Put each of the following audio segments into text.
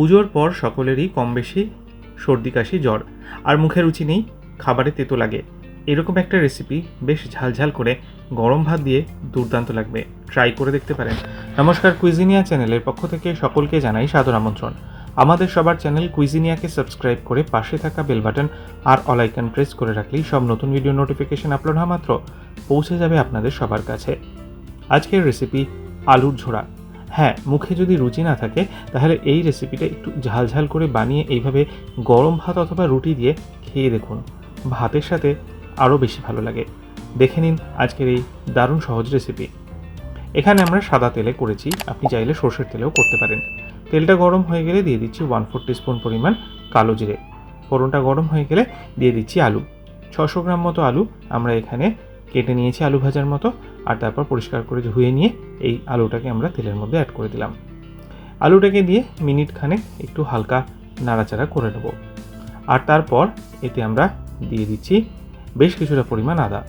পুজোর পর সকলেরই কম বেশি সর্দি কাশি জ্বর আর মুখে রুচি নেই, খাবারে তেতো লাগে। এরকম একটা রেসিপি বেশ ঝালঝাল করে গরম ভাত দিয়ে দুর্দান্ত লাগবে, ট্রাই করে দেখতে পারেন। নমস্কার, কুইজিনিয়া চ্যানেলের পক্ষ থেকে সকলকে জানাই সাদর আমন্ত্রণ। আমাদের সবার চ্যানেল কুইজিনিয়াকে সাবস্ক্রাইব করে পাশে থাকা বেল বাটন আর অল আইকন প্রেস করে রাখলেই সব নতুন ভিডিও নোটিফিকেশন আপলোড হওয়া মাত্র পৌঁছে যাবে আপনাদের সবার কাছে। আজকের রেসিপি আলুর ঝোড়া। হ্যাঁ, মুখে যদি রুচি না থাকে তাহলে এই রেসিপিটা একটু ঝালঝাল করে বানিয়ে এইভাবে গরম ভাত অথবা রুটি দিয়ে খেয়ে দেখুন, ভাতের সাথে আরও বেশি ভালো লাগে। দেখে নিন আজকের এই দারুণ সহজ রেসিপি। এখানে আমরা সাদা তেলে করেছি, আপনি চাইলে সর্ষের তেলেও করতে পারেন। তেলটা গরম হয়ে গেলে দিয়ে দিচ্ছি 1/4 টিস্পুন পরিমাণ কালো জিরে। ফোড়নটা গরম হয়ে গেলে দিয়ে দিচ্ছি আলু। 600 গ্রাম মতো আলু আমরা এখানে কেটে নিয়েছি আলু ভাজার মতো, আর তারপর পরিষ্কার করে ধুয়ে নিয়ে এই আলুটাকে আমরা তেলের মধ্যে অ্যাড করে দিলাম। আলুটাকে দিয়ে মিনিট খানেক একটু হালকা নাড়াচাড়া করে নেব। আর তারপর এতে আমরা দিয়ে দিচ্ছি বেশ কিছুটা পরিমাণ আদা।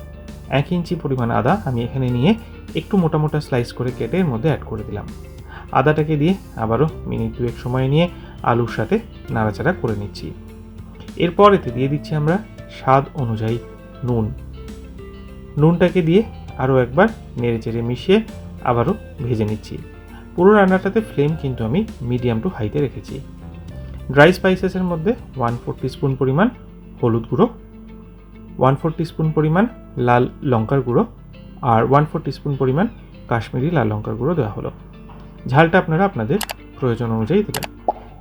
1 ইঞ্চি পরিমাণ আদা আমি এখানে নিয়ে একটু মোটা মোটা স্লাইস করে কেটে এর মধ্যে অ্যাড করে দিলাম। আদাটাকে দিয়ে আবারও মিনিট 2 সময় নিয়ে আলুর সাথে নাড়াচাড়া করে নিচ্ছি। এরপর এতে দিয়ে দিচ্ছি আমরা স্বাদ অনুযায়ী নুন। নুনটাকে দিয়ে আরও একবার নেড়েচেড়ে মিশিয়ে আবারও ভেজে নিচ্ছি। পুরো রান্নাটাতে ফ্লেম কিন্তু আমি মিডিয়াম টু হাইতে রেখেছি। ড্রাই স্পাইসেসের মধ্যে 1/4 টিস্পুন পরিমাণ হলুদ গুঁড়ো, 1/4 টিস্পুন পরিমাণ লাল লঙ্কার গুঁড়ো আর 1/4 টিস্পুন পরিমাণ কাশ্মীরি লাল লঙ্কার গুঁড়ো দেওয়া হলো। ঝালটা আপনারা আপনাদের প্রয়োজন অনুযায়ী দেবেন।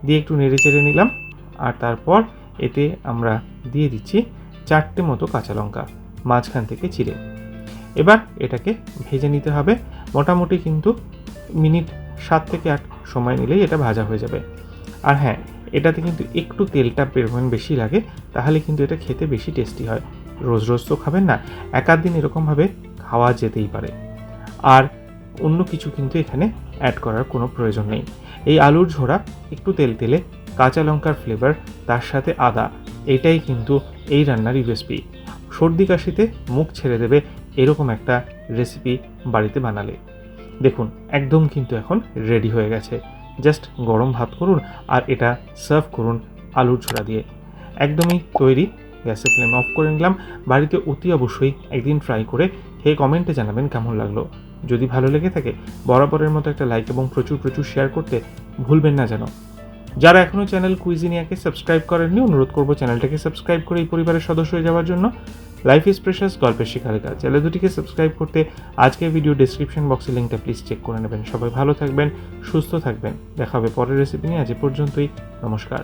দিয়ে একটু নেড়েচেড়ে নিলাম। আর তারপর এতে আমরা দিয়ে দিচ্ছি 4টে মতো কাঁচা লঙ্কা মাঝখান থেকে চিড়ে। এবার এটাকে ভেজে নিতে হবে। মোটামুটি কিন্তু মিনিট 7 থেকে 8 সময় নিলেই এটা ভাজা হয়ে যাবে। আর হ্যাঁ, এটাতে কিন্তু একটু তেলটা পরিমাণ বেশি লাগে, তাহলে কিন্তু এটা খেতে বেশি টেস্টি হয়। রোজ রোজ তো খাবেন না, এক-আধ দিন এরকমভাবে খাওয়া যেতেই পারে। আর অন্য কিছু কিন্তু এখানে অ্যাড করার কোনো প্রয়োজন নেই। এই আলুর ঝোড়া একটু তেলে কাঁচা লঙ্কার ফ্লেভার, তার সাথে আদা, এটাই কিন্তু এই রান্নার ইউএসপি। সর্দি কাশিতে মুখ ছেড়ে দেবে এরকম একটা রেসিপি বাড়িতে বানালে। দেখুন, একদম কিন্তু এখন রেডি হয়ে গেছে। জাস্ট গরম ভাত করুন আর এটা সার্ভ করুন আলুর ঝোড়া দিয়ে। একদমই তৈরি। গ্যাসের ফ্লেম অফ করে নিলাম। বাড়িতে অতি অবশ্যই একদিন ট্রাই করে খেয়ে কমেন্টে জানাবেন কেমন লাগলো। যদি ভালো লেগে থাকে বরাবরের মতো একটা লাইক এবং প্রচুর শেয়ার করতে ভুলবেন না যেন। যারা এখনও চ্যানেল কুইজিনিয়াকে সাবস্ক্রাইব করেননি, অনুরোধ করবো চ্যানেলটাকে সাবস্ক্রাইব করে এই পরিবারের সদস্য হয়ে যাওয়ার জন্য। লাইফ ইজ প্রেশাস গল্পের শিকারিকা চ্যানেল দুটিকে সাবস্ক্রাইব করতে আজকের ভিডিও ডেসক্রিপশন বক্সে লিঙ্কটা প্লিজ চেক করে নেবেন। সবাই ভালো থাকবেন, সুস্থ থাকবেন। দেখা হবে পরের রেসিপি নিয়ে। আজ পর্যন্তই, নমস্কার।